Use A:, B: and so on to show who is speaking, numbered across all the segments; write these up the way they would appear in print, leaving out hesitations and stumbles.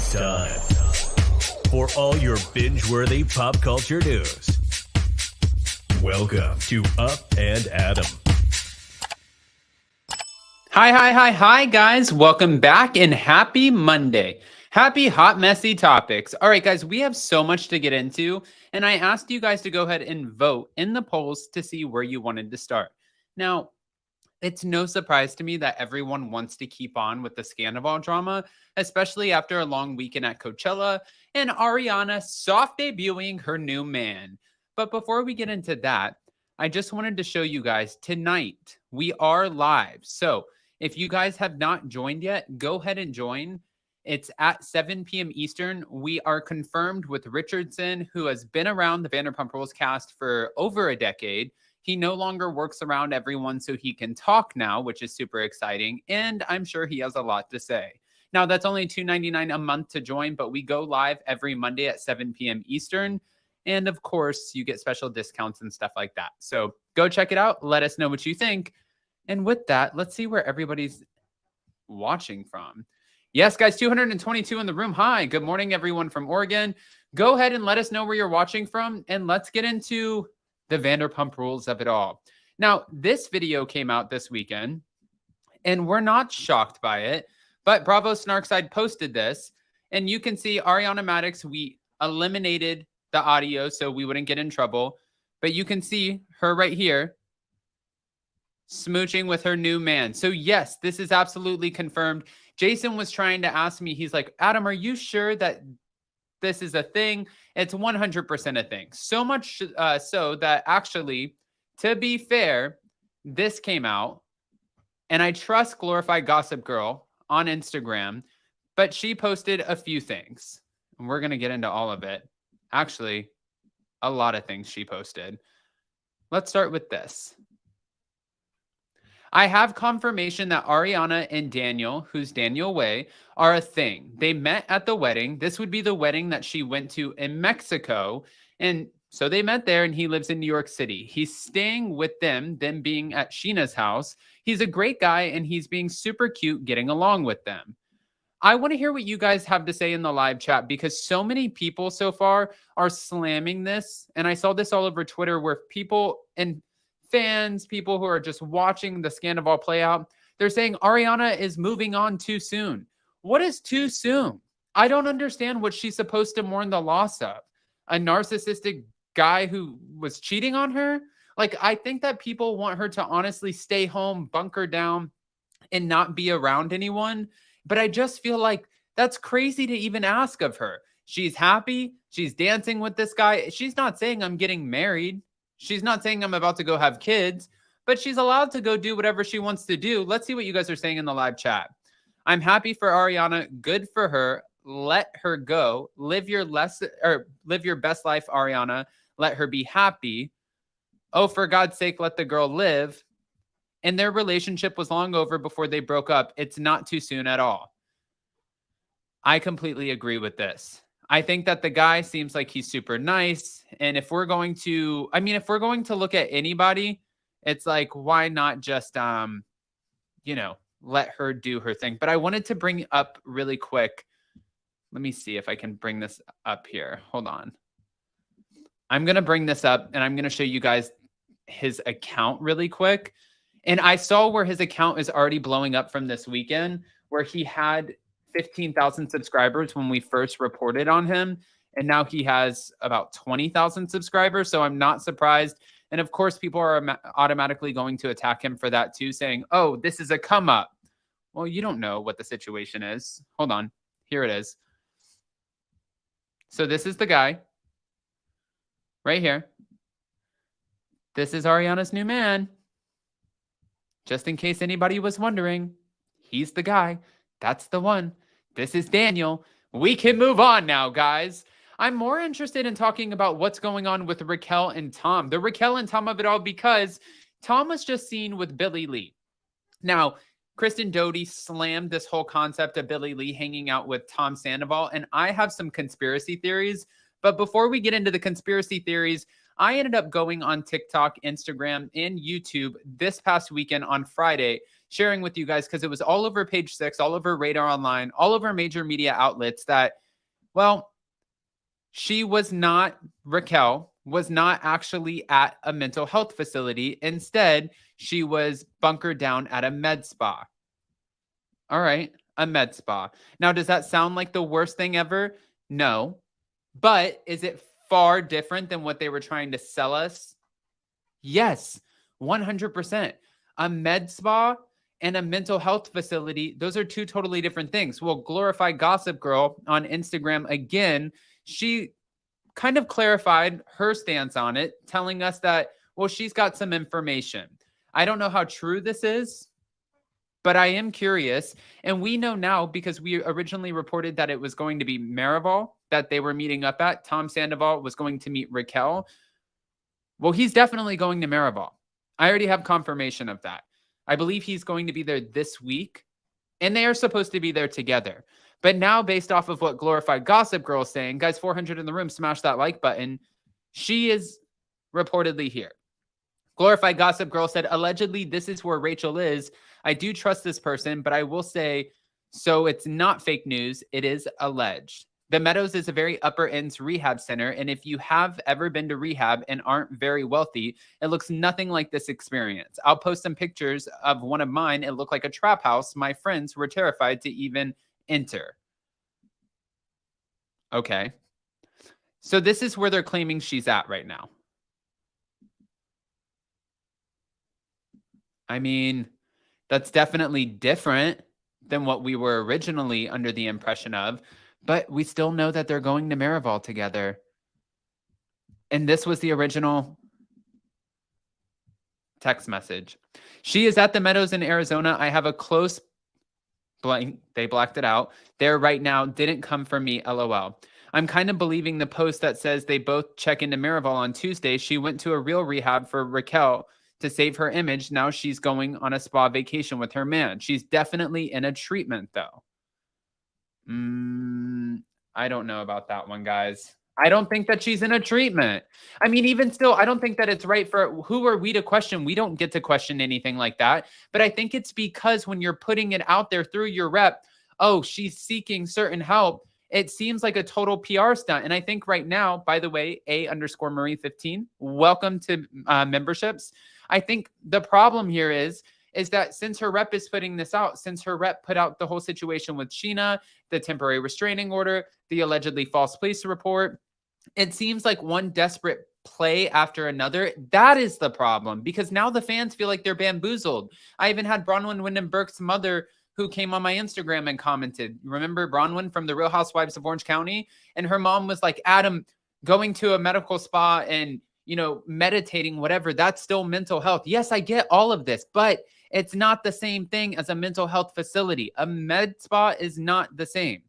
A: It's time for all your binge-worthy pop culture news. Welcome to Up and Adam.
B: Hi, guys. Welcome back and happy Monday. Happy hot, messy topics. All right, guys, we have so much to get into, and I asked you guys to go ahead and vote in the polls to see where you wanted to start. Now, it's no surprise to me that everyone wants to keep on with the Scandal drama, especially after a long weekend at Coachella and Ariana soft debuting her new man. But before we get into that, I just wanted to show you guys tonight we are live. So if you guys have not joined yet, go ahead and join. It's at 7 p.m. Eastern. We are confirmed with Richardson, who has been around the Vanderpump Rules cast for over a decade. He no longer works around everyone, so he can talk now, which is super exciting. And I'm sure he has a lot to say. Now, that's only $2.99 a month to join, but we go live every Monday at 7 p.m. Eastern. And of course, you get special discounts and stuff like that. So go check it out. Let us know what you think. And with that, let's see where everybody's watching from. Yes, guys, 222 in the room. Hi, good morning, everyone from Oregon. Go ahead and let us know where you're watching from. And let's get into the Vanderpump Rules of it all. Now, this video came out this weekend, and we're not shocked by it, but Bravo Snarkside posted this, and you can see Ariana Madix, we eliminated the audio so we wouldn't get in trouble, but you can see her right here smooching with her new man. So yes, this is absolutely confirmed. Jason was trying to ask me, he's like, Adam, are you sure that this is a thing? It's 100% a thing. So much so that actually, to be fair, this came out, and I trust Glorified Gossip Girl on Instagram, but she posted a few things, and we're going to get into all of it. Actually, a lot of things she posted. Let's start with this. I have confirmation that Ariana and Daniel, who's Daniel Way, are a thing. They met at the wedding. This would be the wedding that she went to in Mexico. And so they met there, and he lives in New York City. He's staying with them being at Sheena's house. He's a great guy, and he's being super cute getting along with them. I want to hear what you guys have to say in the live chat, because so many people so far are slamming this. And I saw this all over Twitter where people and fans, people who are just watching the scandal play out, they're saying Ariana is moving on too soon. What is too soon? I don't understand what she's supposed to mourn the loss of. A narcissistic guy who was cheating on her? Like, I think that people want her to honestly stay home, bunker down, and not be around anyone. But I just feel like that's crazy to even ask of her. She's happy. She's dancing with this guy. She's not saying I'm getting married. She's not saying I'm about to go have kids, but she's allowed to go do whatever she wants to do. Let's see what you guys are saying in the live chat. I'm happy for Ariana. Good for her. Let her go. Live your best life, Ariana. Let her be happy. Oh, for God's sake, let the girl live. And their relationship was long over before they broke up. It's not too soon at all. I completely agree with this. I think that the guy seems like he's super nice. And if we're going to, look at anybody, it's like, why not just, let her do her thing? But I wanted to bring up really quick. Let me see if I can bring this up here. Hold on. I'm going to bring this up, and I'm going to show you guys his account really quick. And I saw where his account is already blowing up from this weekend, where he had 15,000 subscribers when we first reported on him. And now he has about 20,000 subscribers. So I'm not surprised. And of course, people are automatically going to attack him for that too, saying, oh, this is a come up. Well, you don't know what the situation is. Hold on. Here it is. So this is the guy right here. This is Ariana's new man. Just in case anybody was wondering, he's the guy. That's the one. This is Daniel. We can move on now, guys. I'm more interested in talking about what's going on with Raquel and Tom. The Raquel and Tom of it all, because Tom was just seen with Billy Lee. Now, Kristen Doty slammed this whole concept of Billy Lee hanging out with Tom Sandoval, and I have some conspiracy theories. But before we get into the conspiracy theories, I ended up going on TikTok, Instagram, and YouTube this past weekend on Friday sharing with you guys because it was all over Page Six, all over Radar Online, all over major media outlets that, well, Raquel was not actually at a mental health facility. Instead, she was bunkered down at a med spa. All right, a med spa. Now, does that sound like the worst thing ever? No. But is it far different than what they were trying to sell us? Yes, 100%. A med spa and a mental health facility, those are two totally different things. Well, Glorified Gossip Girl on Instagram, again, she kind of clarified her stance on it, telling us that, well, she's got some information. I don't know how true this is, but I am curious. And we know now because we originally reported that it was going to be Miraval that they were meeting up at. Tom Sandoval was going to meet Raquel. Well, he's definitely going to Miraval. I already have confirmation of that. I believe he's going to be there this week, and they are supposed to be there together. But now, based off of what Glorified Gossip Girl is saying, guys, 400 in the room, smash that like button. She is reportedly here. Glorified Gossip Girl said, allegedly, this is where Rachel is. I do trust this person, but I will say, so it's not fake news. It is alleged. The Meadows is a very upper ends rehab center. And if you have ever been to rehab and aren't very wealthy, it looks nothing like this experience. I'll post some pictures of one of mine. It looked like a trap house. My friends were terrified to even enter. Okay. So this is where they're claiming she's at right now. I mean, that's definitely different than what we were originally under the impression of, but we still know that they're going to Miraval together. And this was the original text message. She is at the Meadows in Arizona. I have a close blank. They blacked it out. There right now. Didn't come from me. LOL. I'm kind of believing the post that says they both check into Miraval on Tuesday. She went to a real rehab for Raquel to save her image. Now she's going on a spa vacation with her man. She's definitely in a treatment, though. I don't know about that one, guys. I don't think that she's in a treatment. I mean, even still, I don't think that it's right for who are we to question? We don't get to question anything like that. But I think it's because when you're putting it out there through your rep, oh, she's seeking certain help. It seems like a total PR stunt. And I think right now, by the way, A_Marie15, welcome to memberships. I think the problem here is that since her rep is putting this out, since her rep put out the whole situation with Sheena, the temporary restraining order, the allegedly false police report, it seems like one desperate play after another. That is the problem, because now the fans feel like they're bamboozled. I even had Bronwyn Wyndham Burke's mother who came on my Instagram and commented. Remember Bronwyn from the Real Housewives of Orange County? And her mom was like, Adam, going to a medical spa and, you know, meditating, whatever, that's still mental health. Yes, I get all of this, but it's not the same thing as a mental health facility. A med spa is not the same.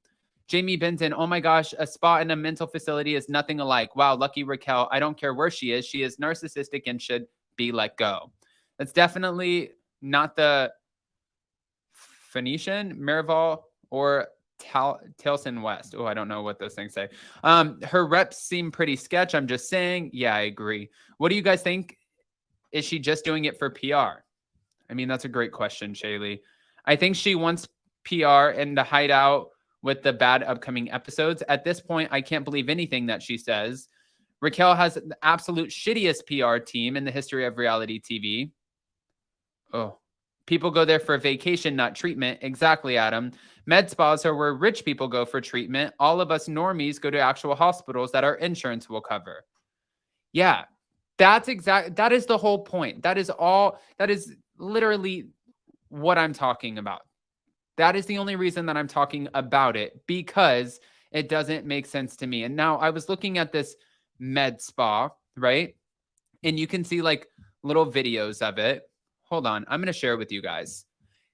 B: Jamie Benson, oh my gosh, a spa and a mental facility is nothing alike. Wow, lucky Raquel. I don't care where she is. She is narcissistic and should be let go. That's definitely not the Phoenician, Miraval, or Tilson West. Oh, I don't know what those things say. Her reps seem pretty sketch. I'm just saying. Yeah, I agree. What do you guys think? Is she just doing it for PR? I mean, that's a great question, Shaylee. I think she wants PR and to hide out with the bad upcoming episodes. At this point, I can't believe anything that she says. Raquel has the absolute shittiest PR team in the history of reality TV. Oh, people go there for a vacation, not treatment. Exactly, Adam. Med spas are where rich people go for treatment. All of us normies go to actual hospitals that our insurance will cover. Yeah, that is the whole point. That is literally what I'm talking about. That is the only reason that I'm talking about it, because it doesn't make sense to me. And now I was looking at this med spa, right? And you can see like little videos of it. Hold on. I'm going to share it with you guys,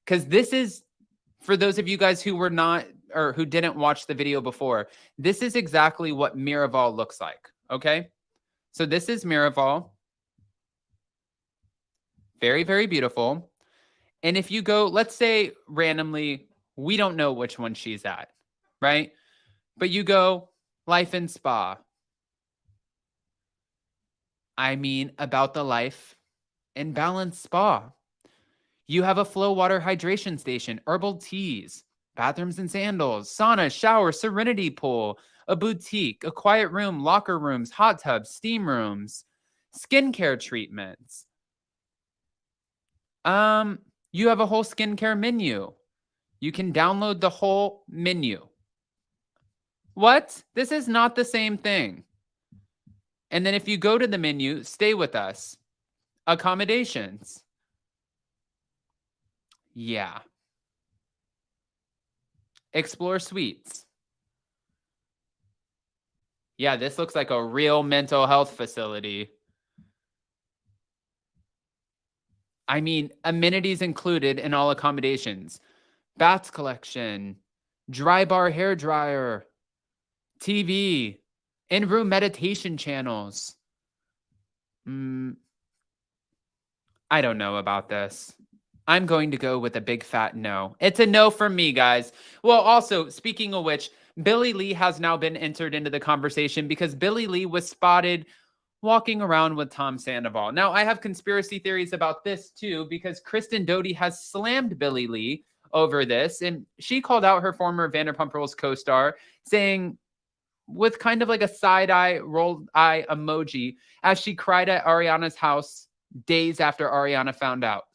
B: because this is, for those of you guys who were not, or who didn't watch the video before, this is exactly what Miraval looks like. Okay. So this is Miraval. Very, very beautiful. And if you go, let's say randomly, we don't know which one she's at, right? But you go Life and Spa. I mean, about the Life and Balance Spa. You have a flow water hydration station, herbal teas, bathrooms and sandals, sauna, shower, serenity pool, a boutique, a quiet room, locker rooms, hot tubs, steam rooms, skincare treatments. You have a whole skincare menu. You can download the whole menu. What? This is not the same thing. And then if you go to the menu, stay with us. Accommodations. Yeah. Explore suites. Yeah, this looks like a real mental health facility. I mean, amenities included in all accommodations. Baths collection, dry bar hair dryer, TV, in-room meditation channels. I don't know about this. I'm going to go with a big fat no. It's a no from me, guys. Well, also, speaking of which, Billie Lee has now been entered into the conversation because Billie Lee was spotted walking around with Tom Sandoval. Now, I have conspiracy theories about this too because Kristen Doty has slammed Billie Lee over this, and she called out her former Vanderpump Rules co-star, saying, with kind of like a side-eye, rolled eye emoji, as she cried at Ariana's house days after Ariana found out.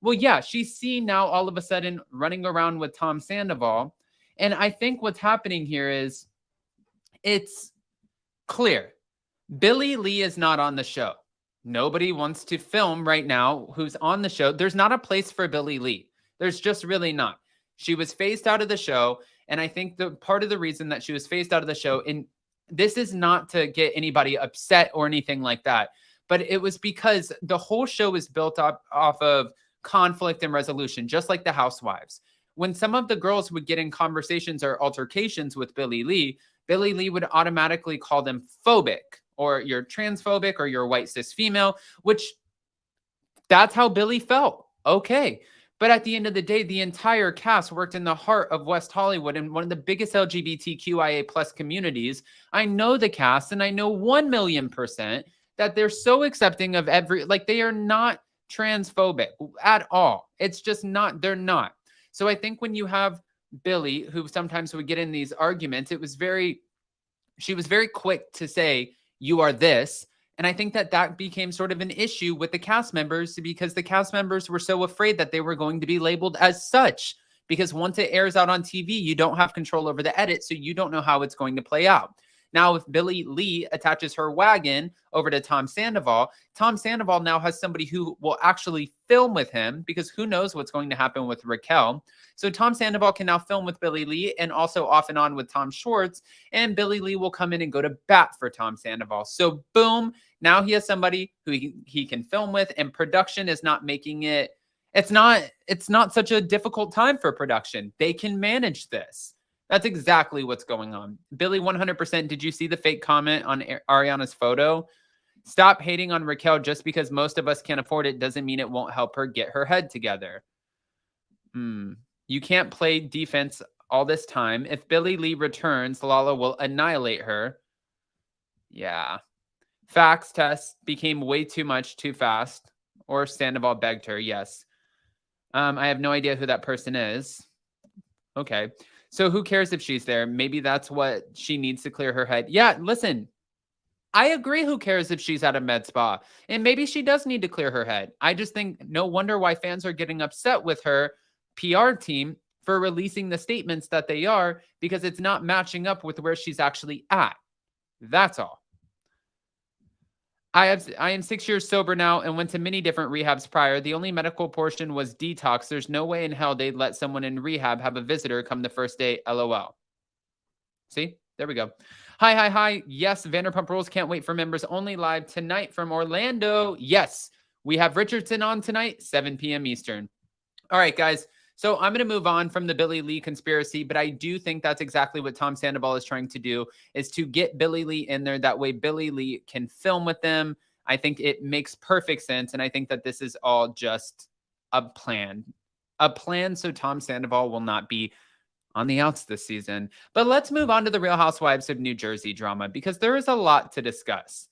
B: Well, yeah, she's seen now all of a sudden running around with Tom Sandoval. And I think what's happening here is it's clear. Billie Lee is not on the show. Nobody wants to film right now who's on the show. There's not a place for Billie Lee. There's just really not. She was phased out of the show. And I think the part of the reason that she was phased out of the show, and this is not to get anybody upset or anything like that, but it was because the whole show is built up off of conflict and resolution, just like the Housewives. When some of the girls would get in conversations or altercations with Billie Lee would automatically call them phobic, or you're transphobic, or you're white cis female, which that's how Billie felt. Okay. But at the end of the day, the entire cast worked in the heart of West Hollywood and one of the biggest LGBTQIA plus communities. I know the cast, and I know 1,000,000% that they're so accepting of they are not transphobic at all. It's just not, they're not. So I think when you have Billie, who sometimes would get in these arguments, she was very quick to say, you are this. And I think that became sort of an issue with the cast members because the cast members were so afraid that they were going to be labeled as such. Because once it airs out on TV, you don't have control over the edit, so you don't know how it's going to play out. Now, if Billie Lee attaches her wagon over to Tom Sandoval now has somebody who will actually film with him, because who knows what's going to happen with Raquel. So Tom Sandoval can now film with Billie Lee and also off and on with Tom Schwartz, and Billie Lee will come in and go to bat for Tom Sandoval. So boom, now he has somebody who he can film with, and production is not making it. It's not such a difficult time for production. They can manage this. That's exactly what's going on. Billie, 100%. Did you see the fake comment on Ariana's photo? Stop hating on Raquel. Just because most of us can't afford it doesn't mean it won't help her get her head together. You can't play defense all this time. If Billie Lee returns, Lala will annihilate her. Yeah. Facts test became way too much too fast. Or Sandoval begged her. Yes. I have no idea who that person is. Okay. So who cares if she's there? Maybe that's what she needs to clear her head. Yeah, listen, I agree. Who cares if she's at a med spa? And maybe she does need to clear her head. I just think no wonder why fans are getting upset with her PR team for releasing the statements that they are, because it's not matching up with where she's actually at. That's all. I am 6 years sober now and went to many different rehabs prior. The only medical portion was detox. There's no way in hell they'd let someone in rehab have a visitor come the first day. LOL. See? There we go. Hi. Yes, Vanderpump Rules can't wait for members only live tonight from Orlando. Yes, we have Richardson on tonight, 7 p.m. Eastern. All right, guys. So I'm going to move on from the Billie Lee conspiracy, but I do think that's exactly what Tom Sandoval is trying to do, is to get Billie Lee in there. That way Billie Lee can film with them. I think it makes perfect sense. And I think that this is all just a plan so Tom Sandoval will not be on the outs this season. But let's move on to the Real Housewives of New Jersey drama, because there is a lot to discuss,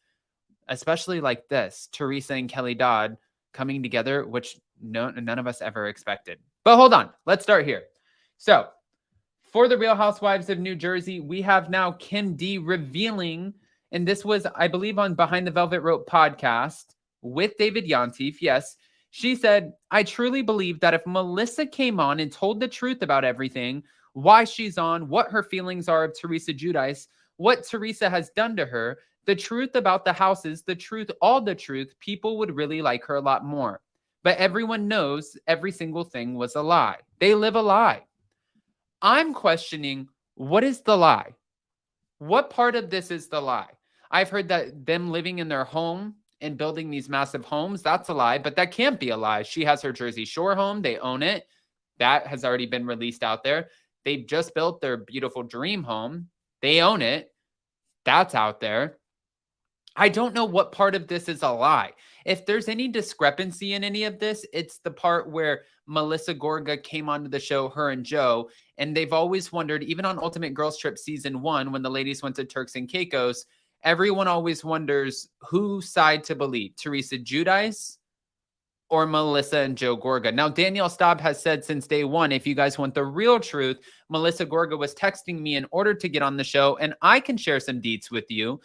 B: especially like this, Teresa and Kelly Dodd coming together, which none of us ever expected. But hold on, let's start here. So for the Real Housewives of New Jersey, we have now Kim D revealing, and this was, I believe, on Behind the Velvet Rope podcast with David Yontif. Yes, she said, I truly believe that if Melissa came on and told the truth about everything, why she's on, what her feelings are of Teresa Giudice, what Teresa has done to her, the truth about the houses, the truth, all the truth, people would really like her a lot more. But everyone knows every single thing was a lie. They live a lie. I'm questioning, what is the lie? What part of this is the lie? I've heard that them living in their home and building these massive homes, that's a lie, but that can't be a lie. She has her Jersey Shore home. They own it. That has already been released out there. They've just built their beautiful dream home. They own it. That's out there. I don't know what part of this is a lie. If there's any discrepancy in any of this, it's the part where Melissa Gorga came onto the show, her and Joe, and they've always wondered, even on Ultimate Girls Trip Season 1, when the ladies went to Turks and Caicos, everyone always wonders whose side to believe, Teresa Giudice or Melissa and Joe Gorga. Now, Danielle Staub has said since day one, if you guys want the real truth, Melissa Gorga was texting me in order to get on the show, and I can share some deets with you.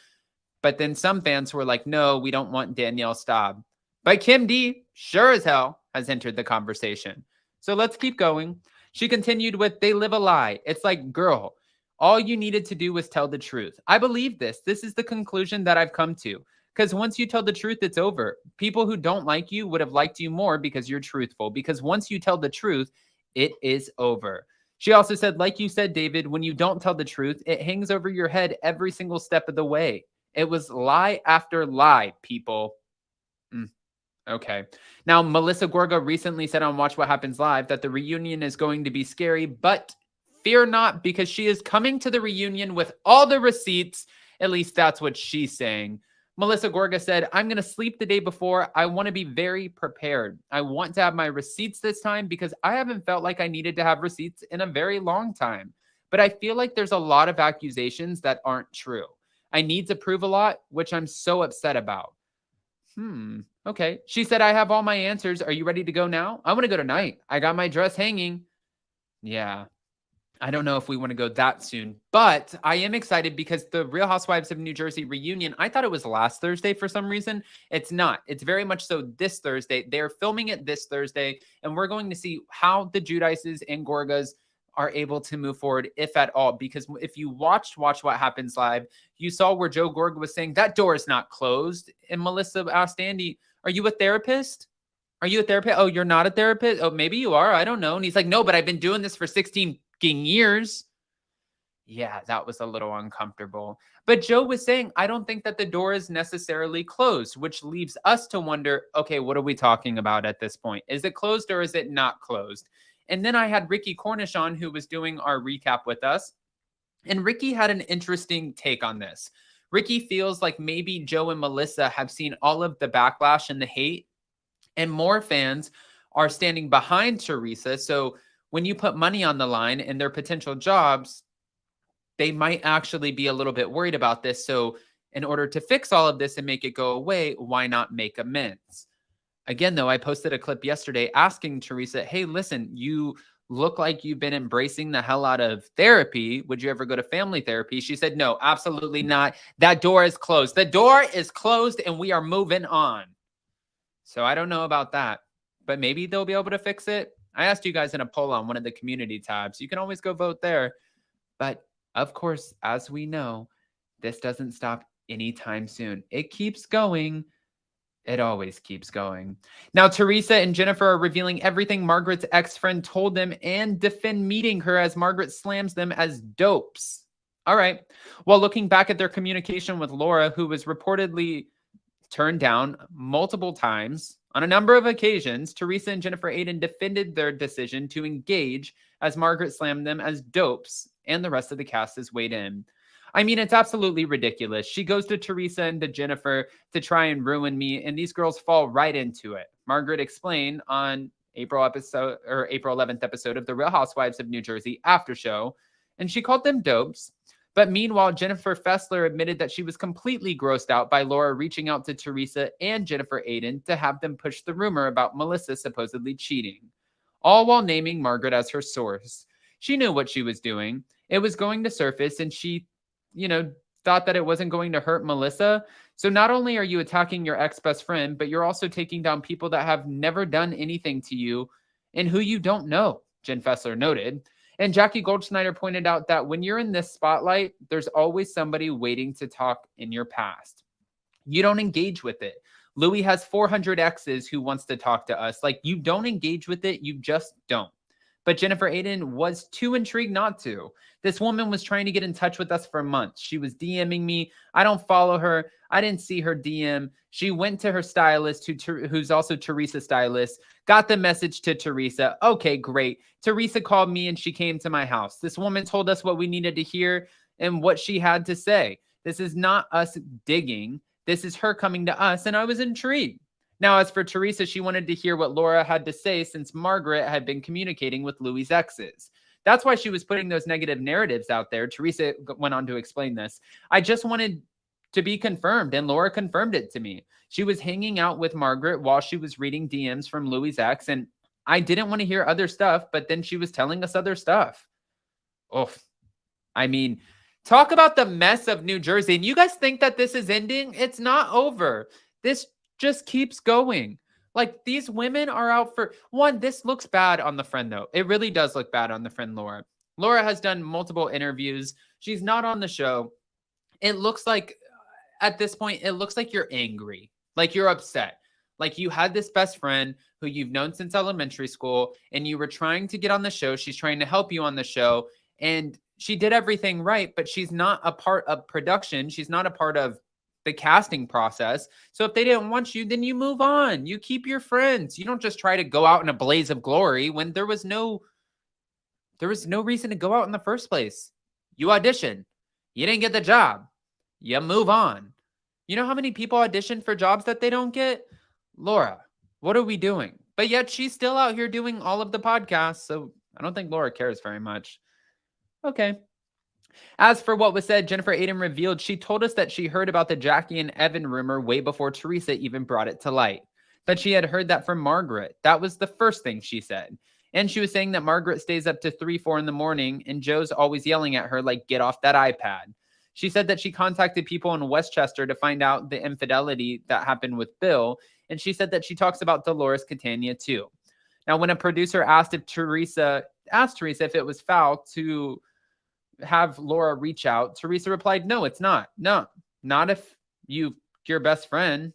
B: But then some fans were like, no, we don't want Danielle Staub. But Kim D, sure as hell, has entered the conversation. So let's keep going. She continued with, they live a lie. It's like, girl, all you needed to do was tell the truth. I believe this. This is the conclusion that I've come to. Because once you tell the truth, it's over. People who don't like you would have liked you more because you're truthful. Because once you tell the truth, it is over. She also said, like you said, David, when you don't tell the truth, it hangs over your head every single step of the way. It was lie after lie, people. Okay. Now, Melissa Gorga recently said on Watch What Happens Live that the reunion is going to be scary, but fear not, because she is coming to the reunion with all the receipts. At least that's what she's saying. Melissa Gorga said, I'm going to sleep the day before. I want to be very prepared. I want to have my receipts this time because I haven't felt like I needed to have receipts in a very long time. But I feel like there's a lot of accusations that aren't true. I need to prove a lot, which I'm so upset about. Okay. She said, I have all my answers. Are you ready to go now? I want to go tonight. I got my dress hanging. Yeah. I don't know if we want to go that soon, but I am excited because the Real Housewives of New Jersey reunion, I thought it was last Thursday for some reason. It's not. It's very much so this Thursday. They're filming it this Thursday, and we're going to see how the Giudices and Gorgas are able to move forward, if at all. Because if you Watch What Happens Live, you saw where Joe Gorga was saying that door is not closed. And Melissa asked Andy, are you a therapist? Are you a therapist? Oh, you're not a therapist? Oh, maybe you are. I don't know. And he's like, no, but I've been doing this for 16 years. Yeah, that was a little uncomfortable. But Joe was saying, I don't think that the door is necessarily closed, which leaves us to wonder, okay, what are we talking about at this point? Is it closed or is it not closed? And then I had Ricky Cornish on, who was doing our recap with us. And Ricky had an interesting take on this. Ricky feels like maybe Joe and Melissa have seen all of the backlash and the hate, and more fans are standing behind Teresa. So when you put money on the line and their potential jobs, they might actually be a little bit worried about this. So in order to fix all of this and make it go away, why not make amends? Again, though, I posted a clip yesterday asking Teresa, hey, listen, you look like you've been embracing the hell out of therapy. Would you ever go to family therapy? She said, no, absolutely not. That door is closed. The door is closed and we are moving on. So I don't know about that, but maybe they'll be able to fix it. I asked you guys in a poll on one of the community tabs. You can always go vote there. But of course, as we know, this doesn't stop anytime soon. It keeps going. It always keeps going. Now, Teresa and Jennifer are revealing everything Margaret's ex-friend told them and defend meeting her as Margaret slams them as dopes. All right. While looking back at their communication with Laura, who was reportedly turned down multiple times on a number of occasions, Teresa and Jennifer Aiden defended their decision to engage as Margaret slammed them as dopes, and the rest of the cast has weighed in. I mean, it's absolutely ridiculous. She goes to Teresa and to Jennifer to try and ruin me, and these girls fall right into it. Margaret explained on April 11th episode of The Real Housewives of New Jersey after show, and she called them dopes. But meanwhile, Jennifer Fessler admitted that she was completely grossed out by Laura reaching out to Teresa and Jennifer Aydin to have them push the rumor about Melissa supposedly cheating, all while naming Margaret as her source. She knew what she was doing. It was going to surface, and she, thought that it wasn't going to hurt Melissa. So not only are you attacking your ex-best friend, but you're also taking down people that have never done anything to you and who you don't know, Jen Fessler noted. And Jackie Goldschneider pointed out that when you're in this spotlight, there's always somebody waiting to talk in your past. You don't engage with it. Louis has 400 exes who wants to talk to us. Like, you don't engage with it. You just don't. But Jennifer Aydin was too intrigued not to. This woman was trying to get in touch with us for months. She was DMing me. I don't follow her. I didn't see her DM. She went to her stylist, who's also Teresa's stylist, got the message to Teresa. Okay, great. Teresa called me and she came to my house. This woman told us what we needed to hear and what she had to say. This is not us digging. This is her coming to us, and I was intrigued. Now, as for Teresa, she wanted to hear what Laura had to say since Margaret had been communicating with Louis' exes. That's why she was putting those negative narratives out there. Teresa went on to explain this. I just wanted to be confirmed, and Laura confirmed it to me. She was hanging out with Margaret while she was reading DMs from Louis' ex, and I didn't want to hear other stuff, but then she was telling us other stuff. Oof. I mean, talk about the mess of New Jersey. And you guys think that this is ending? It's not over. This just keeps going. Like, these women are out for one. This looks bad on the friend, though. It really does look bad on the friend Laura. Laura has done multiple interviews. She's not on the show. It looks like at this point, it looks like you're angry, like you're upset. Like, you had this best friend who you've known since elementary school, and you were trying to get on the show. She's trying to help you on the show, and she did everything right, but she's not a part of production. She's not a part of the casting process. So if they didn't want you, then you move on. You keep your friends. You don't just try to go out in a blaze of glory when there was no reason to go out in the first place. You audition. You didn't get the job. You move on. You know how many people audition for jobs that they don't get? Laura, what are we doing? But yet she's still out here doing all of the podcasts. So I don't think Laura cares very much. Okay. As for what was said, Jennifer Aydin revealed she told us that she heard about the Jackie and Evan rumor way before Teresa even brought it to light. That she had heard that from Margaret. That was the first thing she said. And she was saying that Margaret stays up to 3, 4 in the morning and Joe's always yelling at her like, get off that iPad. She said that she contacted people in Westchester to find out the infidelity that happened with Bill. And she said that she talks about Dolores Catania too. Now, when a producer asked Teresa if it was foul to have Laura reach out, Teresa replied, no, it's not. No, not if you're your best friend.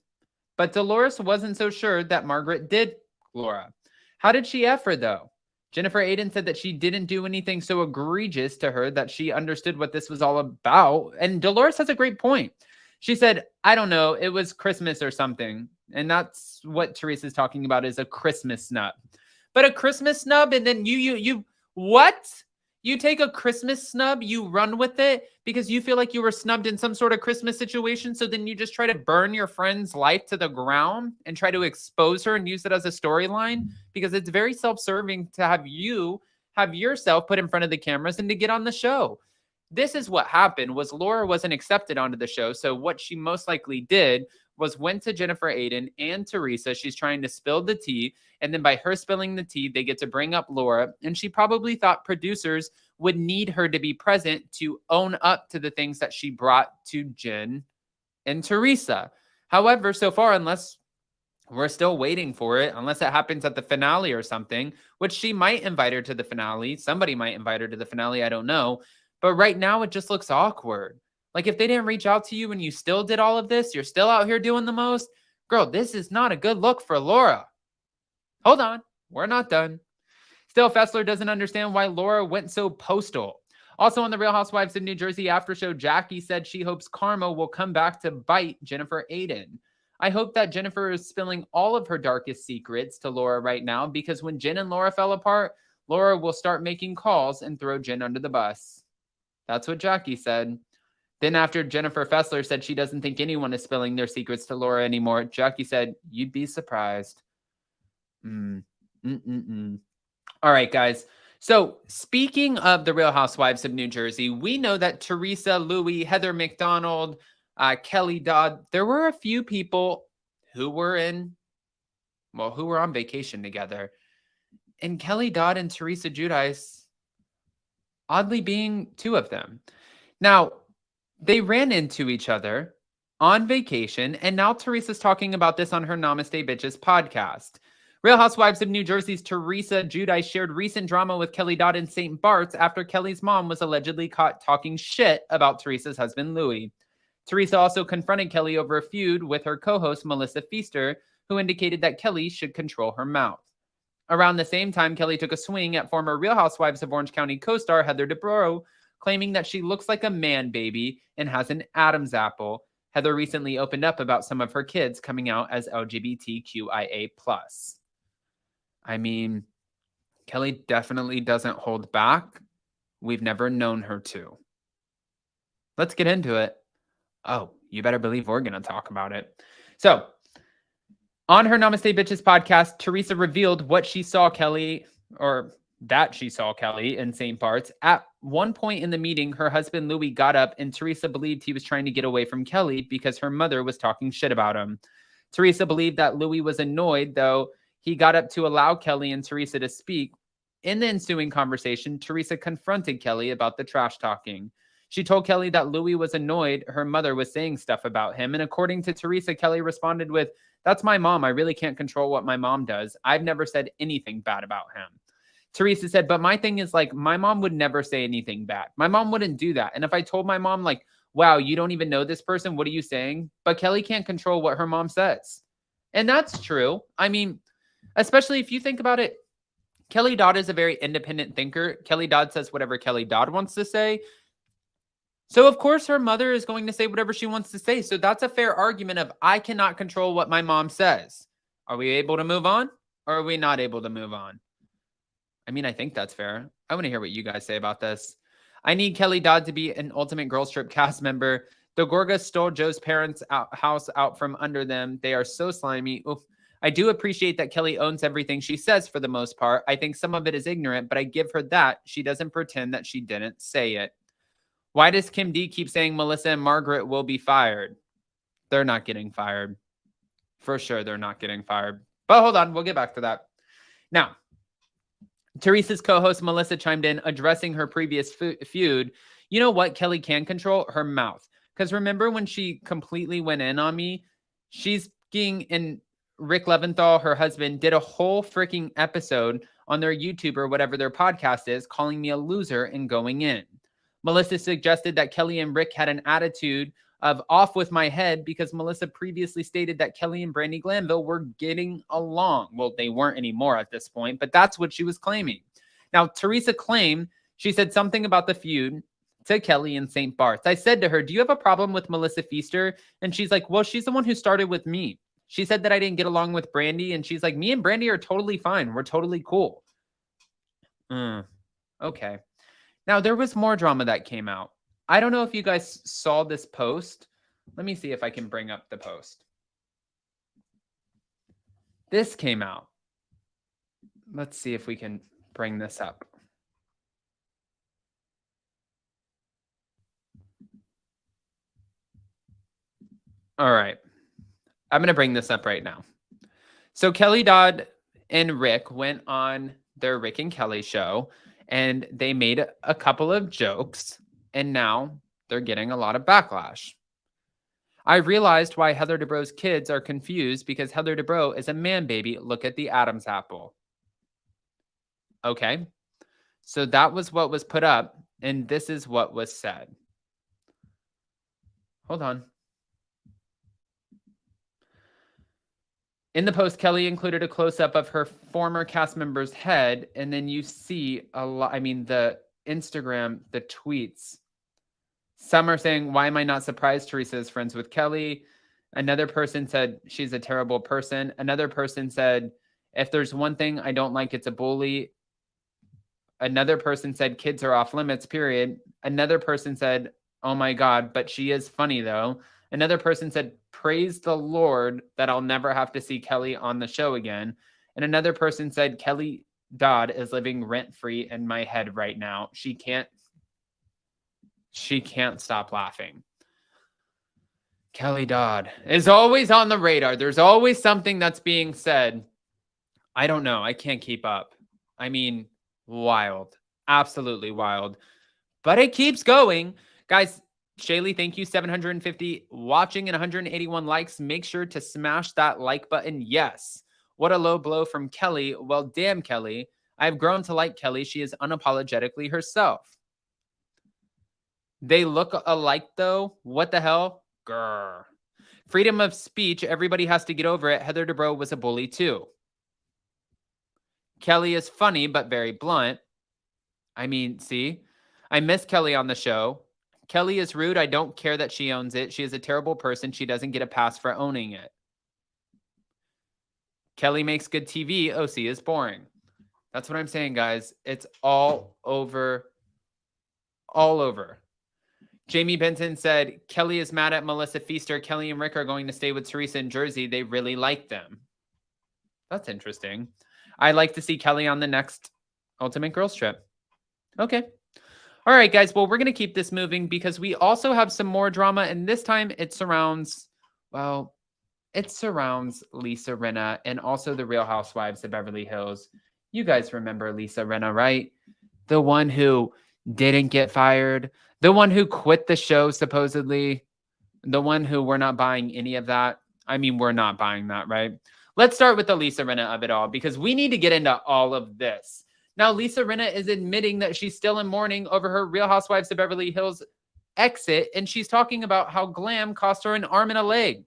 B: But Dolores wasn't so sure that Margaret did Laura. How did she F her, though? Jennifer Aydin said that she didn't do anything so egregious to her that she understood what this was all about. And Dolores has a great point. She said, I don't know, it was Christmas or something. And that's what Teresa's talking about, is a Christmas snub. But a Christmas snub, and then you what? You take a Christmas snub, you run with it because you feel like you were snubbed in some sort of Christmas situation. So then you just try to burn your friend's life to the ground and try to expose her and use it as a storyline, because it's very self-serving to have yourself put in front of the cameras and to get on the show. This is what happened. Was Laura wasn't accepted onto the show. So what she most likely did was went to Jennifer Aydin and Teresa. She's trying to spill the tea. And then by her spilling the tea, they get to bring up Laura. And she probably thought producers would need her to be present to own up to the things that she brought to Jen and Teresa. However, so far, unless we're still waiting for it, unless it happens at the finale or something, which she might invite her to the finale. Somebody might invite her to the finale. I don't know. But right now, it just looks awkward. Like, if they didn't reach out to you and you still did all of this, you're still out here doing the most. Girl, this is not a good look for Laura. Hold on. We're not done. Still, Fessler doesn't understand why Laura went so postal. Also on the Real Housewives of New Jersey after show, Jackie said she hopes karma will come back to bite Jennifer Aydin. I hope that Jennifer is spilling all of her darkest secrets to Laura right now, because when Jen and Laura fell apart, Laura will start making calls and throw Jen under the bus. That's what Jackie said. Then after Jennifer Fessler said she doesn't think anyone is spilling their secrets to Laura anymore, Jackie said, you'd be surprised. All right, guys. So, speaking of the Real Housewives of New Jersey, we know that Teresa, Louis, Heather McDonald, Kelly Dodd, there were a few people who were who were on vacation together. And Kelly Dodd and Teresa Giudice, oddly being two of them. Now, they ran into each other on vacation, and now Teresa's talking about this on her Namaste Bitches podcast. Real Housewives of New Jersey's Teresa Giudice shared recent drama with Kelly Dodd in St. Bart's after Kelly's mom was allegedly caught talking shit about Teresa's husband, Louis. Teresa also confronted Kelly over a feud with her co-host, Melissa Feaster, who indicated that Kelly should control her mouth. Around the same time, Kelly took a swing at former Real Housewives of Orange County co-star Heather Dubrow, claiming that she looks like a man baby and has an Adam's apple. Heather recently opened up about some of her kids coming out as LGBTQIA+. I mean, Kelly definitely doesn't hold back. We've never known her to. Let's get into it. Oh, you better believe we're going to talk about it. So, on her Namaste Bitches podcast, Teresa revealed what she saw Kelly, or that she saw Kelly in St. Bart's. At one point in the meeting, her husband Louis got up and Teresa believed he was trying to get away from Kelly because her mother was talking shit about him. Teresa believed that Louis was annoyed, though he got up to allow Kelly and Teresa to speak. In the ensuing conversation, Teresa confronted Kelly about the trash talking. She told Kelly that Louis was annoyed her mother was saying stuff about him, and according to Teresa, Kelly responded with, "That's my mom. I really can't control what my mom does. I've never said anything bad about him." Teresa said, "But my thing is, like, my mom would never say anything bad. My mom wouldn't do that. And if I told my mom, like, wow, you don't even know this person, what are you saying?" But Kelly can't control what her mom says. And that's true. I mean, especially if you think about it, Kelly Dodd is a very independent thinker. Kelly Dodd says whatever Kelly Dodd wants to say. So, of course, her mother is going to say whatever she wants to say. So that's a fair argument of, I cannot control what my mom says. Are we able to move on, or are we not able to move on? I mean, I think that's fair. I want to hear what you guys say about this. I need Kelly Dodd to be an Ultimate Girls Trip cast member. The Gorgas stole Joe's parents' house out from under them. They are so slimy. Oof. I do appreciate that Kelly owns everything she says for the most part. I think some of it is ignorant, but I give her that. She doesn't pretend that she didn't say it. Why does Kim D keep saying Melissa and Margaret will be fired? They're not getting fired. For sure, they're not getting fired. But hold on, we'll get back to that. Now, Teresa's co-host Melissa chimed in, addressing her previous feud. You know what Kelly can control? Her mouth. Because remember when she completely went in on me? She's being and Rick Leventhal, her husband, did a whole freaking episode on their YouTube or whatever their podcast is, calling me a loser and going in. Melissa suggested that Kelly and Rick had an attitude of off with my head because Melissa previously stated that Kelly and Brandi Glanville were getting along. Well, they weren't anymore at this point, but that's what she was claiming. Now, Teresa claimed she said something about the feud to Kelly in St. Bart's. I said to her, "Do you have a problem with Melissa Feaster?" And she's like, "Well, she's the one who started with me." She said that I didn't get along with Brandi, and she's like, "Me and Brandi are totally fine. We're totally cool." Okay. Now, there was more drama that came out. I don't know if you guys saw this post. Let me see if I can bring up the post. This came out. Let's see if we can bring this up. All right. I'm going to bring this up right now. So Kelly Dodd and Rick went on their Rick and Kelly show, and they made a couple of jokes, and now they're getting a lot of backlash. I realized why Heather Dubrow's kids are confused because Heather Dubrow is a man baby. Look at the Adam's apple. Okay. So that was what was put up, and this is what was said. Hold on. In the post, Kelly included a close-up of her former cast member's head, and then you see a lot, I mean, the Instagram, the tweets. Some are saying, "Why am I not surprised Teresa is friends with Kelly?" Another person said, "She's a terrible person." Another person said, "If there's one thing I don't like, it's a bully." Another person said, "Kids are off limits, period." Another person said, "Oh my God, but she is funny though." Another person said, "Praise the Lord that I'll never have to see Kelly on the show again." And another person said, "Kelly Dodd is living rent-free in my head right now. She can't stop laughing. Kelly Dodd is always on the radar. There's always something that's being said. I don't know. I can't keep up. I mean, wild. Absolutely wild. But it keeps going. Guys, Shaylee, thank you. 750 watching and 181 likes. Make sure to smash that like button. Yes. What a low blow from Kelly. Well, damn, Kelly. I've grown to like Kelly. She is unapologetically herself. They look alike, though. What the hell? Grr. Freedom of speech. Everybody has to get over it. Heather Dubrow was a bully, too. Kelly is funny, but very blunt. I mean, see? I miss Kelly on the show. Kelly is rude. I don't care that she owns it. She is a terrible person. She doesn't get a pass for owning it. Kelly makes good TV. OC is boring. That's what I'm saying, guys. It's all over. All over. Jamie Benson said, Kelly is mad at Melissa Feaster. Kelly and Rick are going to stay with Teresa in Jersey. They really like them. That's interesting. I'd like to see Kelly on the next Ultimate Girls Trip. Okay. All right, guys. Well, we're going to keep this moving because we also have some more drama. And this time it surrounds, Lisa Rinna and also the Real Housewives of Beverly Hills. You guys remember Lisa Rinna, right? The one who didn't get fired. The one who quit the show, supposedly. The one who we're not buying any of that. I mean, we're not buying that, right? Let's start with the Lisa Rinna of it all because we need to get into all of this. Now, Lisa Rinna is admitting that she's still in mourning over her Real Housewives of Beverly Hills exit, and she's talking about how Glam cost her an arm and a leg.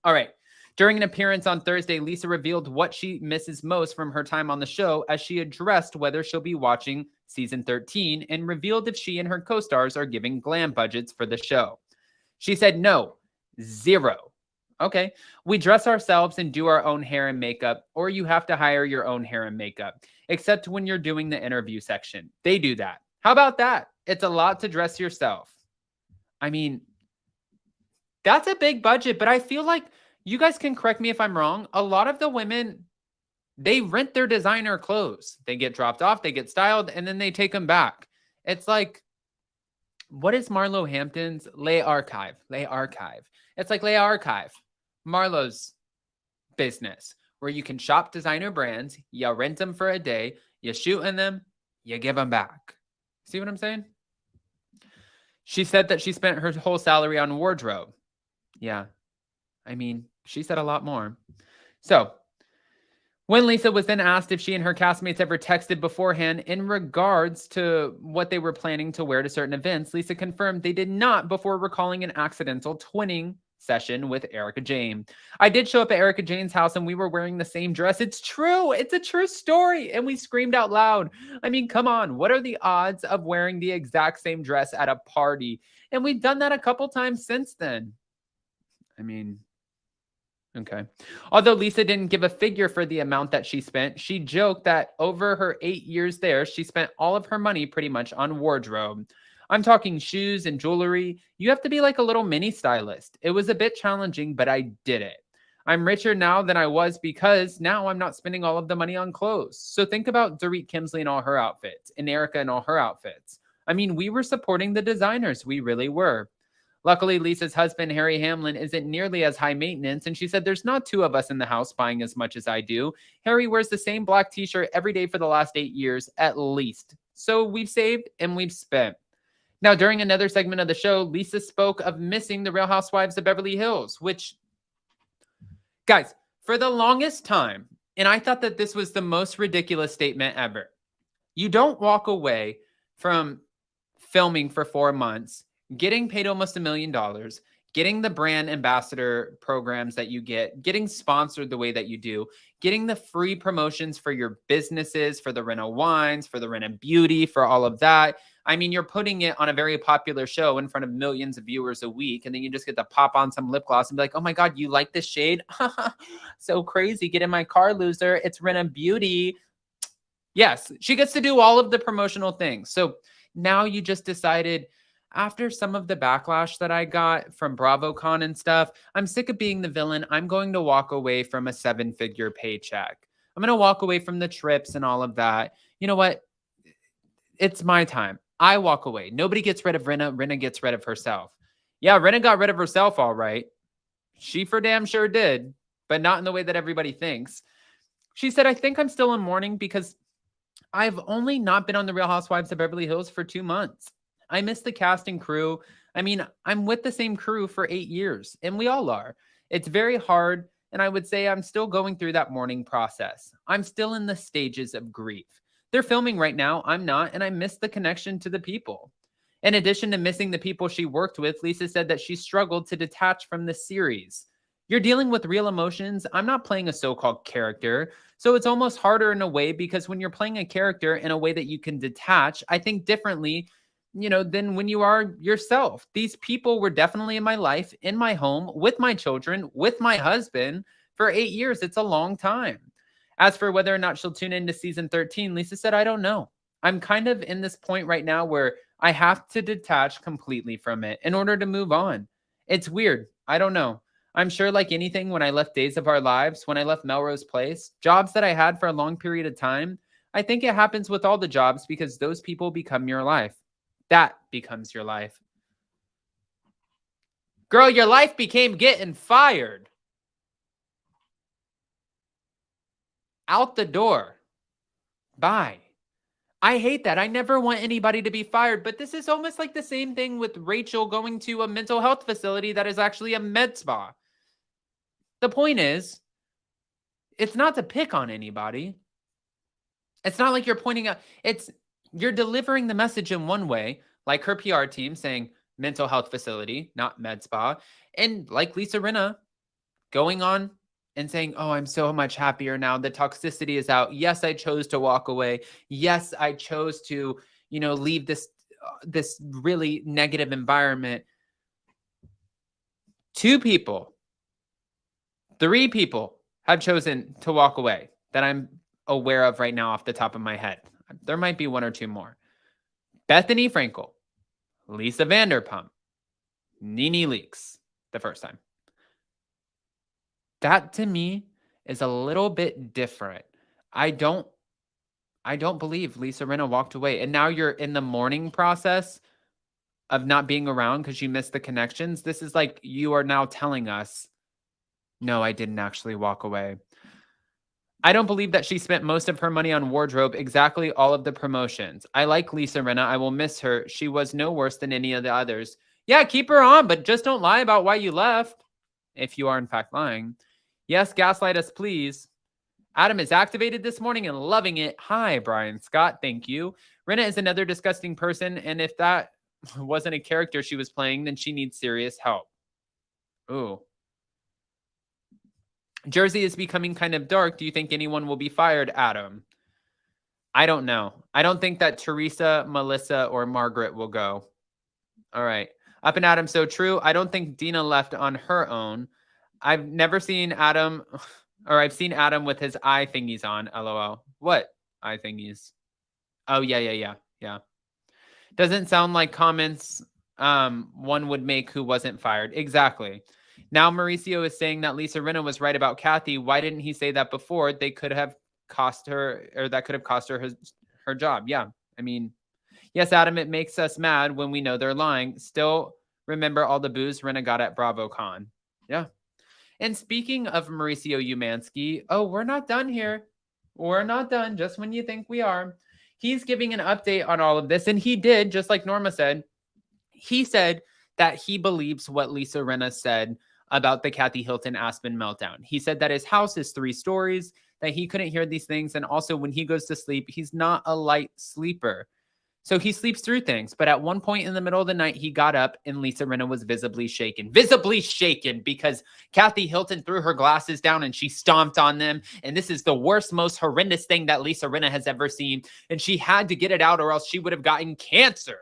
B: All right. During an appearance on Thursday, Lisa revealed what she misses most from her time on the show as she addressed whether she'll be watching season 13 and revealed if she and her co-stars are giving Glam budgets for the show. She said, no, zero. Okay. We dress ourselves and do our own hair and makeup, or you have to hire your own hair and makeup, except when you're doing the interview section. They do that. How about that? It's a lot to dress yourself. I mean, that's a big budget, but I feel like you guys can correct me if I'm wrong. A lot of the women, they rent their designer clothes. They get dropped off, they get styled, and then they take them back. It's like, what is Marlo Hampton's Les Archive? Les Archive. It's like Les Archive, Marlo's business, where you can shop designer brands, you rent them for a day, you shoot in them, you give them back. See what I'm saying? She said that she spent her whole salary on wardrobe. Yeah. I mean, she said a lot more. So, when Lisa was then asked if she and her castmates ever texted beforehand in regards to what they were planning to wear to certain events, Lisa confirmed they did not before recalling an accidental twinning session with Erica Jane. I did show up at Erica Jane's house and we were wearing the same dress. It's true. It's a true story. And we screamed out loud. I mean, come on. What are the odds of wearing the exact same dress at a party? And we've done that a couple times since then. I mean, okay. Although Lisa didn't give a figure for the amount that she spent, she joked that over her 8 years there, she spent all of her money pretty much on wardrobe. I'm talking shoes and jewelry. You have to be like a little mini stylist. It was a bit challenging, but I did it. I'm richer now than I was because now I'm not spending all of the money on clothes. So think about Dorit Kemsley and all her outfits, and Erica and all her outfits. I mean, we were supporting the designers. We really were. Luckily, Lisa's husband, Harry Hamlin, isn't nearly as high maintenance, and she said there's not two of us in the house buying as much as I do. Harry wears the same black t-shirt every day for the last 8 years, at least. So we've saved and we've spent. Now, during another segment of the show, Lisa spoke of missing the Real Housewives of Beverly Hills, which, guys, for the longest time, and I thought that this was the most ridiculous statement ever. You don't walk away from filming for 4 months, getting paid almost $1 million, getting the brand ambassador programs that you get, getting sponsored the way that you do, getting the free promotions for your businesses, for the Rinna wines, for the Rinna beauty, for all of that. I mean, you're putting it on a very popular show in front of millions of viewers a week, and then you just get to pop on some lip gloss and be like, oh my God, you like this shade? So crazy. Get in my car, loser. It's Rinna Beauty. Yes, she gets to do all of the promotional things. So now you just decided, after some of the backlash that I got from BravoCon and stuff, I'm sick of being the villain. I'm going to walk away from a 7-figure paycheck. I'm going to walk away from the trips and all of that. You know what? It's my time. I walk away. Nobody gets rid of Rinna. Rinna gets rid of herself. Yeah, Rinna got rid of herself, all right. She for damn sure did, but not in the way that everybody thinks. She said, I think I'm still in mourning because I've only not been on the Real Housewives of Beverly Hills for 2 months. I miss the cast and crew. I mean, I'm with the same crew for 8 years, and we all are. It's very hard, and I would say I'm still going through that mourning process. I'm still in the stages of grief. They're filming right now. I'm not, and I miss the connection to the people. In addition to missing the people she worked with, Lisa said that she struggled to detach from the series. You're dealing with real emotions. I'm not playing a so-called character. So it's almost harder in a way because when you're playing a character in a way that you can detach, I think differently, than when you are yourself. These people were definitely in my life, in my home, with my children, with my husband for 8 years. It's a long time. As for whether or not she'll tune into season 13, Lisa said, I don't know. I'm kind of in this point right now where I have to detach completely from it in order to move on. It's weird. I don't know. I'm sure like anything, when I left Days of Our Lives, when I left Melrose Place, jobs that I had for a long period of time, I think it happens with all the jobs because those people become your life. That becomes your life. Girl, your life became getting fired. Out the door. Bye. I hate that. I never want anybody to be fired, but this is almost like the same thing with Rachel going to a mental health facility that is actually a med spa. The point is, it's not to pick on anybody. It's not like you're pointing out, you're delivering the message in one way, like her PR team saying mental health facility, not med spa. And like Lisa Rinna going on and saying, oh, I'm so much happier now. The toxicity is out. Yes, I chose to walk away. Yes, I chose to, leave this really negative environment. 2 people, 3 people have chosen to walk away that I'm aware of right now off the top of my head. There might be 1 or 2 more. Bethany Frankel, Lisa Vanderpump, Nene Leakes, the first time. That to me is a little bit different. I don't believe Lisa Rinna walked away. And now you're in the mourning process of not being around because you missed the connections. This is like you are now telling us, no, I didn't actually walk away. I don't believe that she spent most of her money on wardrobe, exactly all of the promotions. I like Lisa Rinna. I will miss her. She was no worse than any of the others. Yeah, keep her on, but just don't lie about why you left, if you are in fact lying. Yes, gaslight us, please. Adam is activated this morning and loving it. Hi, Brian Scott. Thank you. Rinna is another disgusting person, and if that wasn't a character she was playing, then she needs serious help. Ooh. Jersey is becoming kind of dark. Do you think anyone will be fired, Adam? I don't know. I don't think that Teresa, Melissa, or Margaret will go. All right. Up and Adam, so true. I don't think Dina left on her own. I've never seen Adam, or I've seen Adam with his eye thingies on, LOL. What eye thingies? Oh, yeah. Doesn't sound like comments one would make who wasn't fired. Exactly. Now Mauricio is saying that Lisa Rinna was right about Kathy. Why didn't he say that before? They could have cost her, or that could have cost her her job. Yeah. I mean, yes, Adam, it makes us mad when we know they're lying. Still remember all the booze Rinna got at BravoCon. Yeah. And speaking of Mauricio Umansky, oh, we're not done here. We're not done just when you think we are. He's giving an update on all of this. And he did, just like Norma said, he said that he believes what Lisa Rinna said about the Kathy Hilton Aspen meltdown. He said that his house is 3 stories, that he couldn't hear these things. And also when he goes to sleep, he's not a light sleeper. So he sleeps through things. But at one point in the middle of the night, he got up and Lisa Rinna was visibly shaken. Visibly shaken because Kathy Hilton threw her glasses down and she stomped on them. And this is the worst, most horrendous thing that Lisa Rinna has ever seen. And she had to get it out or else she would have gotten cancer.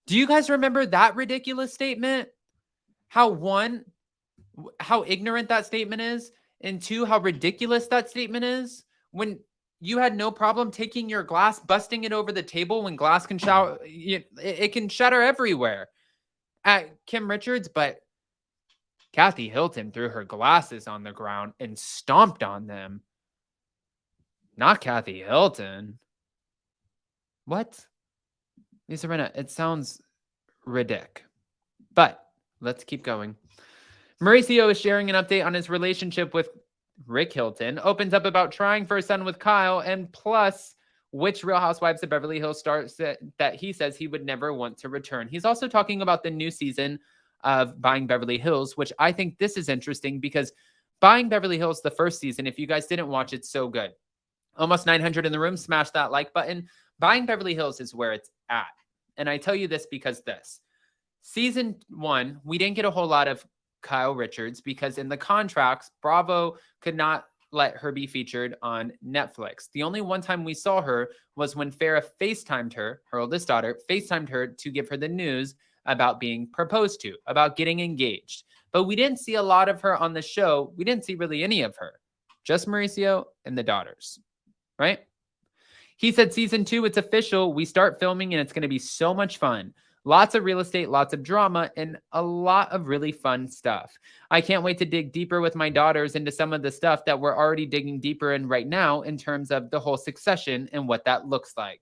B: Do you guys remember that ridiculous statement? How ignorant that statement is, and 2, how ridiculous that statement is. When you had no problem taking your glass, busting it over the table when glass can shatter, it can shatter everywhere at Kim Richards, but Kathy Hilton threw her glasses on the ground and stomped on them. Not Kathy Hilton. What? Lisa Rinna, it sounds ridiculous. But let's keep going. Mauricio is sharing an update on his relationship with Rick Hilton, opens up about trying for a son with Kyle, and plus which Real Housewives of Beverly Hills star that he says he would never want to return. He's also talking about the new season of Buying Beverly Hills, which I think this is interesting because Buying Beverly Hills, the first season, if you guys didn't watch, it's so good. Almost 900 in the room. Smash that like button. Buying Beverly Hills is where it's at. And I tell you this because season 1, we didn't get a whole lot of Kyle Richards because in the contracts, Bravo could not let her be featured on Netflix. The only one time we saw her was when Farrah FaceTimed her oldest daughter, FaceTimed her to give her the news about being proposed to, about getting engaged. But we didn't see a lot of her on the show. We didn't see really any of her, just Mauricio and the daughters, right? He said season 2, it's official. We start filming and it's going to be so much fun. Lots of real estate, lots of drama, and a lot of really fun stuff. I can't wait to dig deeper with my daughters into some of the stuff that we're already digging deeper in right now in terms of the whole succession and what that looks like.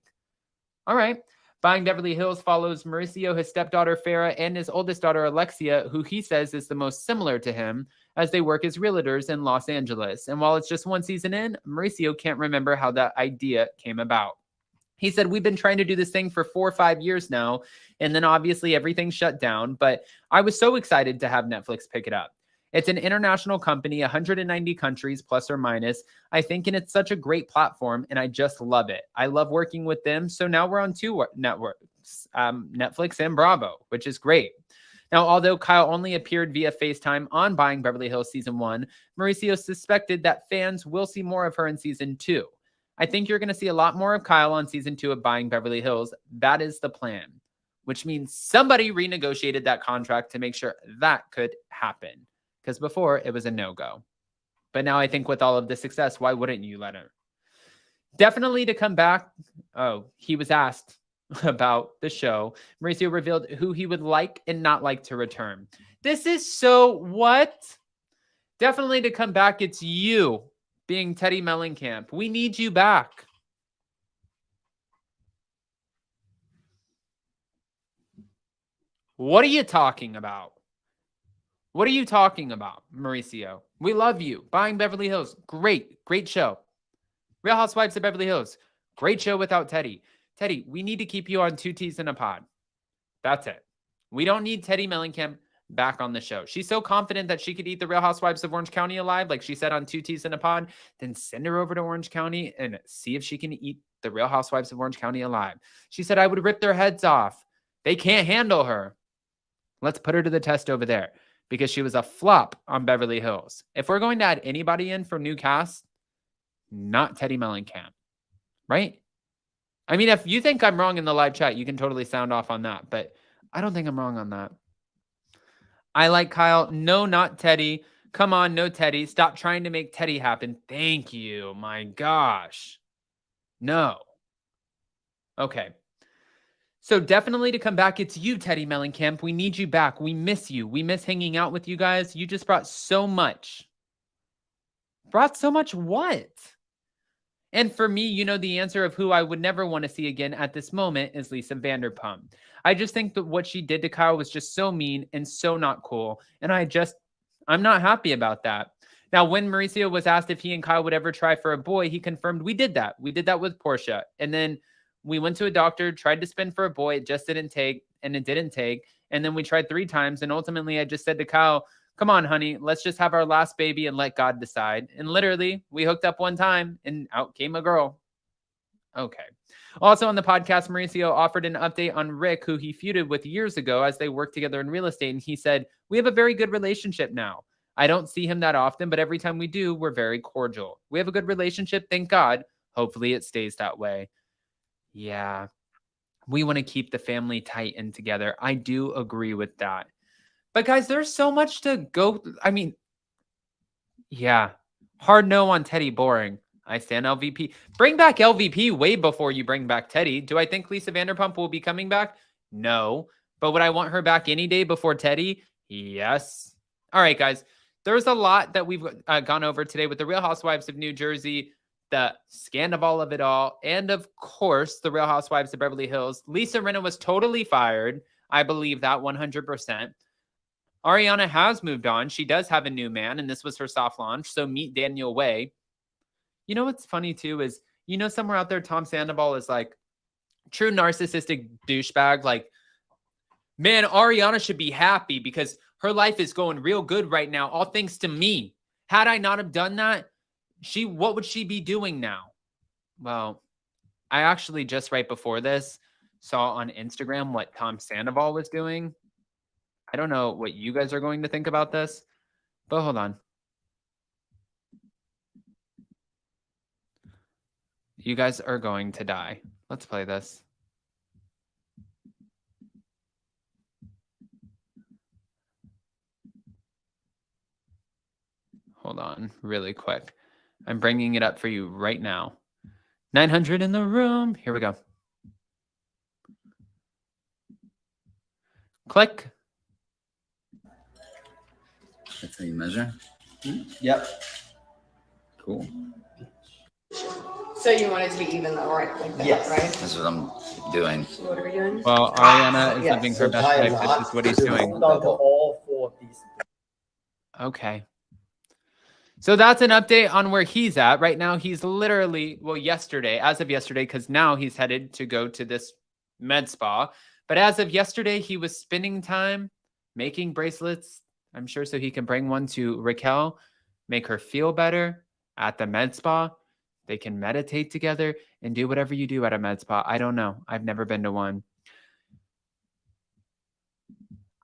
B: All right. Buying Beverly Hills follows Mauricio, his stepdaughter Farrah, and his oldest daughter Alexia, who he says is the most similar to him, as they work as realtors in Los Angeles. And while it's just one season in, Mauricio can't remember how that idea came about. He said, we've been trying to do this thing for 4 or 5 years now, and then obviously everything shut down, but I was so excited to have Netflix pick it up. It's an international company, 190 countries, plus or minus, I think, and it's such a great platform, and I just love it. I love working with them, so now we're on 2 networks, Netflix and Bravo, which is great. Now, although Kyle only appeared via FaceTime on Buying Beverly Hills Season 1, Mauricio suspected that fans will see more of her in Season 2. I think you're going to see a lot more of Kyle on Season 2 of Buying Beverly Hills. That is the plan, which means somebody renegotiated that contract to make sure that could happen, because before it was a no-go. But now I think with all of the success, why wouldn't you let her? Definitely to come back. Oh, he was asked about the show. Mauricio revealed who he would like and not like to return. This is so what? Definitely to come back, it's you. Being Teddi Mellencamp. We need you back. What are you talking about? What are you talking about, Mauricio? We love you. Buying Beverly Hills. Great show. Real Housewives of Beverly Hills. Great show without Teddi. Teddi, we need to keep you on 2 T's in a pod. That's it. We don't need Teddi Mellencamp back on the show. She's so confident that she could eat the Real Housewives of Orange County alive, like she said on 2 T's in a pod. Then send her over to Orange County and see if she can eat the Real Housewives of Orange County alive. She said, I would rip their heads off. They can't handle her. Let's put her to the test over there because she was a flop on Beverly Hills. If we're going to add anybody in from new cast, not Teddi Mellencamp, right? I mean, if you think I'm wrong in the live chat, you can totally sound off on that, but I don't think I'm wrong on that. I like Kyle. No, not Teddi. Come on, no Teddi. Stop trying to make Teddi happen. Thank you. My gosh. No. Okay. So definitely to come back, it's you, Teddi Mellencamp. We need you back. We miss you. We miss hanging out with you guys. You just brought so much. Brought so much what? And for me, you know, the answer of who I would never want to see again at this moment is Lisa Vanderpump. I just think that what she did to Kyle was just so mean and so not cool. And I'm not happy about that. Now, when Mauricio was asked if he and Kyle would ever try for a boy, he confirmed we did that. We did that with Portia. And then we went to a doctor, tried to spin for a boy. It just didn't take, and it didn't take. And then we tried 3 times. And ultimately, I just said to Kyle, come on, honey, let's just have our last baby and let God decide. And literally, we hooked up one time and out came a girl. Okay. Also on the podcast, Mauricio offered an update on Rick, who he feuded with years ago as they worked together in real estate. And he said, we have a very good relationship now. I don't see him that often, but every time we do, we're very cordial. We have a good relationship, thank God. Hopefully it stays that way. Yeah. We want to keep the family tight and together. I do agree with that. But guys, there's so much to go. I mean, yeah. Hard no on Teddi, boring. I stand LVP. Bring back LVP way before you bring back Teddi. Do I think Lisa Vanderpump will be coming back? No. But would I want her back any day before Teddi? Yes. All right, guys. There's a lot that we've gone over today with the Real Housewives of New Jersey, the scandal of it all, and of course, the Real Housewives of Beverly Hills. Lisa Rinna was totally fired. I believe that 100%. Ariana has moved on. She does have a new man, and this was her soft launch. So meet Daniel Way. You know what's funny too is, somewhere out there, Tom Sandoval is like true narcissistic douchebag. Like, man, Ariana should be happy because her life is going real good right now, all thanks to me. Had I not have done that, what would she be doing now? Well, I actually just right before this saw on Instagram what Tom Sandoval was doing. I don't know what you guys are going to think about this, but hold on. You guys are going to die. Let's play this. Hold on really quick. I'm bringing it up for you right now. 900 in the room. Here we go. Click.
C: That's how you measure?
D: Yep.
C: Cool.
E: So you want it to be even though, right? Like that,
D: Yes.
E: right?
C: That's what I'm doing.
E: So what are we doing?
B: Well, Ariana is
E: Yes.
B: living her best life. This is what he's doing.
D: Down to all 4 of these.
B: Okay. So that's an update on where he's at. Right now, he's literally, yesterday, as of yesterday, because now he's headed to go to this med spa. But as of yesterday, he was spending time making bracelets, I'm sure, so he can bring one to Raquel, make her feel better at the med spa. They can meditate together and do whatever you do at a med spa. I don't know. I've never been to one.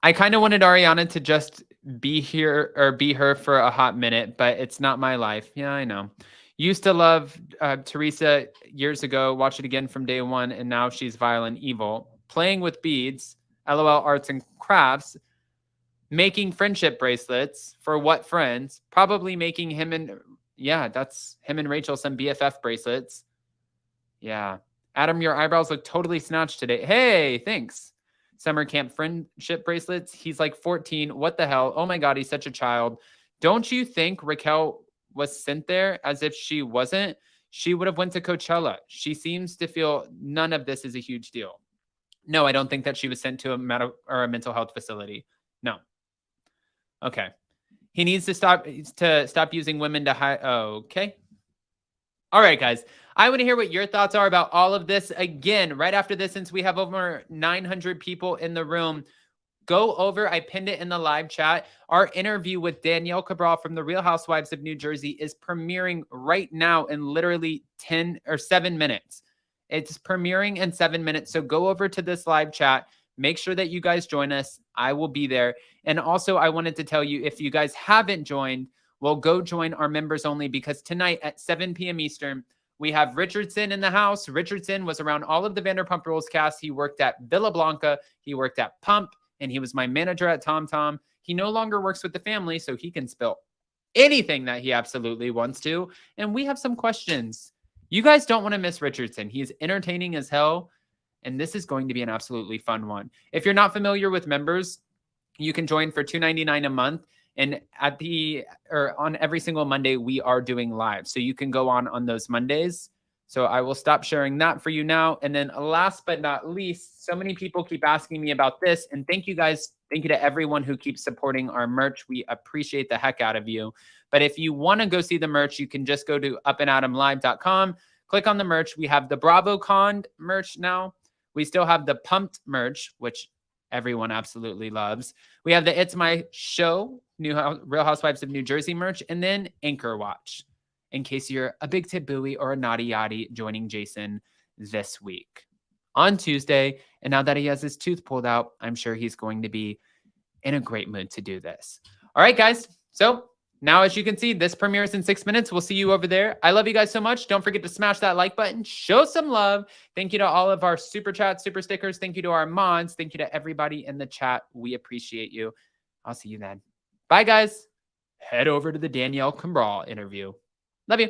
B: I kind of wanted Ariana to just be here or be her for a hot minute, but it's not my life. Yeah, I know. Used to love Teresa years ago, watch it again from day one, and now she's vile and evil. Playing with beads, LOL arts and crafts, making friendship bracelets for what friends, probably making that's him and Rachel some BFF bracelets. Yeah. Adam, your eyebrows look totally snatched today. Hey, thanks. Summer camp friendship bracelets. He's like 14. What the hell? Oh my God, he's such a child. Don't you think Raquel was sent there as if she wasn't? She would have went to Coachella. She seems to feel none of this is a huge deal. No, I don't think that she was sent to a mental health facility. No. Okay. He needs to stop using women to hide. Okay. All right, guys. I want to hear what your thoughts are about all of this. Again, right after this, since we have over 900 people in the room, go over. I pinned it in the live chat. Our interview with Danielle Cabral from the Real Housewives of New Jersey is premiering right now in literally 10 or 7 minutes. It's premiering in 7 minutes. So go over to this live chat. Make sure that you guys join us. I will be there. And also, I wanted to tell you, if you guys haven't joined, well, go join our members only, because tonight at 7 p.m. Eastern, we have Richardson in the house. Richardson was around all of the Vanderpump Rules cast. He worked at Villa Blanca. He worked at Pump, and he was my manager at Tom Tom. He no longer works with the family, so he can spill anything that he absolutely wants to. And we have some questions. You guys don't want to miss Richardson. He's entertaining as hell, and this is going to be an absolutely fun one. If you're not familiar with members, you can join for $2.99 a month. And on every single Monday, we are doing live. So you can go on those Mondays. So I will stop sharing that for you now. And then last but not least, so many people keep asking me about this. And thank you guys. Thank you to everyone who keeps supporting our merch. We appreciate the heck out of you. But if you want to go see the merch, you can just go to upandadamlive.com. Click on the merch. We have the BravoCon merch now. We still have the Pumped merch, which everyone absolutely loves. We have the It's My Show, Real Housewives of New Jersey merch, and then Anchor Watch, in case you're a big tip buoy or a naughty yachty joining Jason this week on Tuesday. And now that he has his tooth pulled out, I'm sure he's going to be in a great mood to do this. All right, guys. So now, as you can see, this premieres in 6 minutes. We'll see you over there. I love you guys so much. Don't forget to smash that like button. Show some love. Thank you to all of our super chats, super stickers. Thank you to our mods. Thank you to everybody in the chat. We appreciate you. I'll see you then. Bye, guys. Head over to the Danielle Cabral interview. Love you.